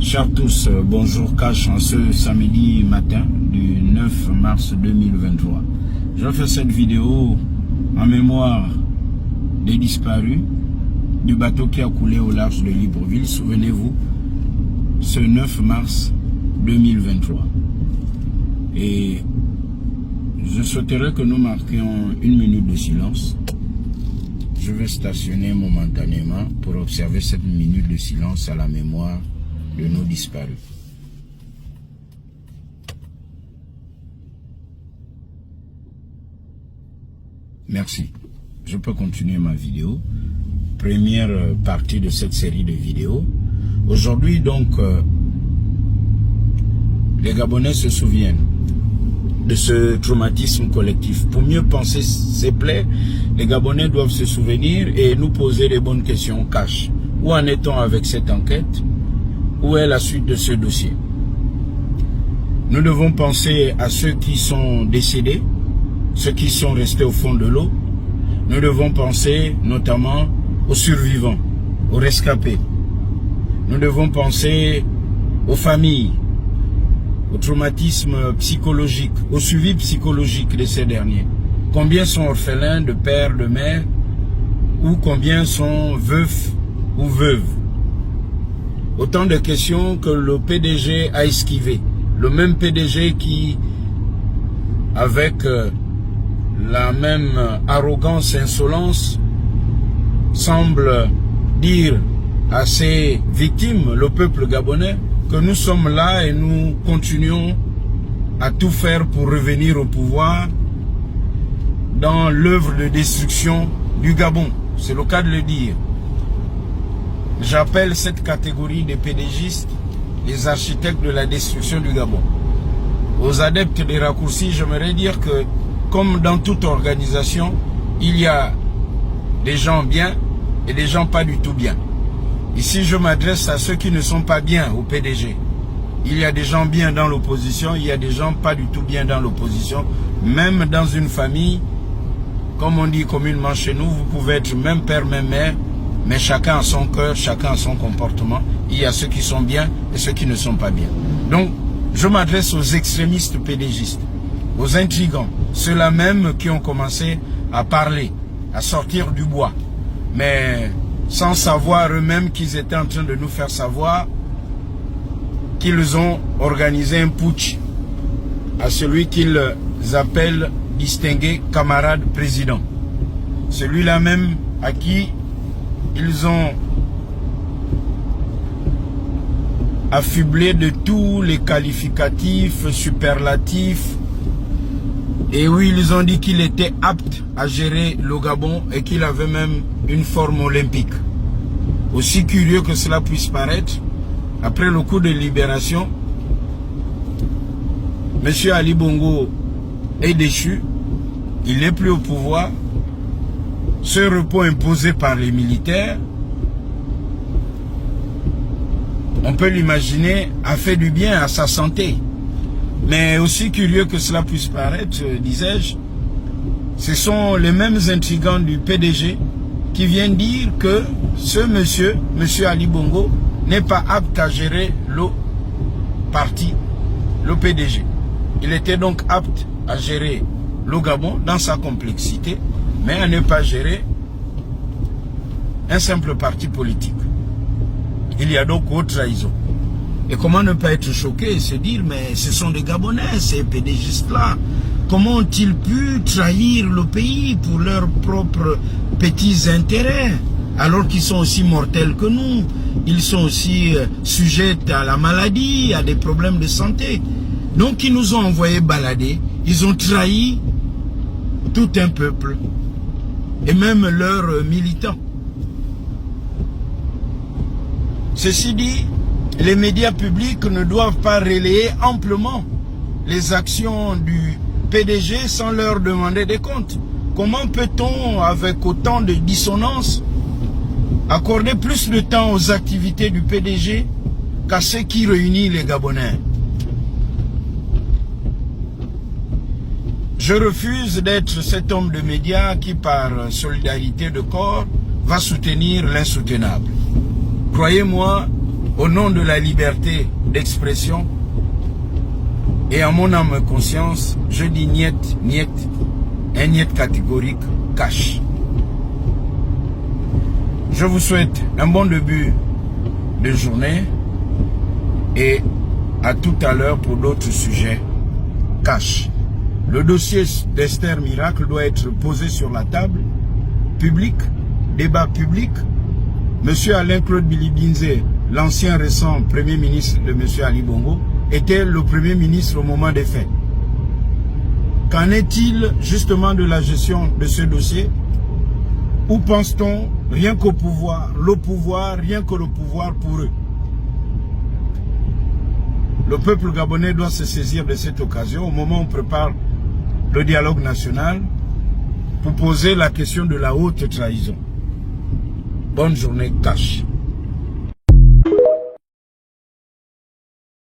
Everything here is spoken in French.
Chers tous, bonjour Cash en ce samedi matin du 9 mars 2023. Je fais cette vidéo en mémoire des disparus du bateau qui a coulé au large de Libreville. Souvenez-vous, ce 9 mars 2023. Et je souhaiterais que nous marquions une minute de silence. Je vais stationner momentanément pour observer cette minute de silence à la mémoire de nos disparus. Merci. Je peux continuer ma vidéo. Première partie de cette série de vidéos. Aujourd'hui, donc, les Gabonais se souviennent de ce traumatisme collectif. Pour mieux penser ces plaies, les Gabonais doivent se souvenir et nous poser les bonnes questions. Cash. Où en est-on avec cette enquête? Où est la suite de ce dossier? Nous devons penser à ceux qui sont décédés, ceux qui sont restés au fond de l'eau. Nous devons penser notamment aux survivants, aux rescapés. Nous devons penser aux familles, au traumatisme psychologique, au suivi psychologique de ces derniers. Combien sont orphelins de père, de mère, ou combien sont veufs ou veuves? Autant de questions que le PDG a esquivé. Le même PDG qui, avec la même arrogance, insolence, semble dire à ses victimes, le peuple gabonais, que nous sommes là et nous continuons à tout faire pour revenir au pouvoir dans l'œuvre de destruction du Gabon. C'est le cas de le dire. J'appelle cette catégorie de PDGistes les architectes de la destruction du Gabon. Aux adeptes des raccourcis, j'aimerais dire que, comme dans toute organisation, il y a des gens bien et des gens pas du tout bien. Ici, je m'adresse à ceux qui ne sont pas bien au PDG. Il y a des gens bien dans l'opposition, il y a des gens pas du tout bien dans l'opposition. Même dans une famille, comme on dit communément chez nous, vous pouvez être même père, même mère, mais chacun a son cœur, chacun a son comportement. Il y a ceux qui sont bien et ceux qui ne sont pas bien. Donc, je m'adresse aux extrémistes PDGistes, aux intrigants, ceux-là même qui ont commencé à parler, à sortir du bois, mais sans savoir eux-mêmes qu'ils étaient en train de nous faire savoir qu'ils ont organisé un putsch à celui qu'ils appellent distingué camarade président. Celui-là même à qui ils ont affublé de tous les qualificatifs superlatifs et où ils ont dit qu'il était apte à gérer le Gabon et qu'il avait même une forme olympique. Aussi curieux que cela puisse paraître, après le coup de libération, M. Ali Bongo est déchu, il n'est plus au pouvoir. Ce repos imposé par les militaires, on peut l'imaginer, a fait du bien à sa santé. Mais aussi curieux que cela puisse paraître, disais-je, ce sont les mêmes intrigants du PDG qui viennent dire que ce monsieur Ali Bongo, n'est pas apte à gérer le parti, le PDG. Il était donc apte à gérer le Gabon dans sa complexité, mais à ne pas gérer un simple parti politique. Il y a donc autre trahison. Et comment ne pas être choqué et se dire, mais ce sont des Gabonais, ces PDGistes-là. Comment ont-ils pu trahir le pays pour leurs propres petits intérêts, alors qu'ils sont aussi mortels que nous? Ils sont aussi sujets à la maladie, à des problèmes de santé. Donc ils nous ont envoyés balader, ils ont trahi tout un peuple, et même leurs militants. Ceci dit, les médias publics ne doivent pas relayer amplement les actions du PDG sans leur demander des comptes. Comment peut-on, avec autant de dissonance, accorder plus de temps aux activités du PDG qu'à ce qui réunit les Gabonais? Je refuse d'être cet homme de médias qui, par solidarité de corps, va soutenir l'insoutenable. Croyez-moi, au nom de la liberté d'expression et à mon âme et conscience, je dis niet, niet, un niet catégorique, cash. Je vous souhaite un bon début de journée et à tout à l'heure pour d'autres sujets. Cash. Le dossier d'Esther Miracle doit être posé sur la table, public, débat public. Monsieur Alain-Claude Bilibinze, l'ancien récent premier ministre de Monsieur Ali Bongo, était le premier ministre au moment des faits. Qu'en est-il justement de la gestion de ce dossier? Où pense-t-on rien qu'au pouvoir, le pouvoir, rien que le pouvoir pour eux? Le peuple gabonais doit se saisir de cette occasion au moment où on prépare le dialogue national pour poser la question de la haute trahison. Bonne journée, cash.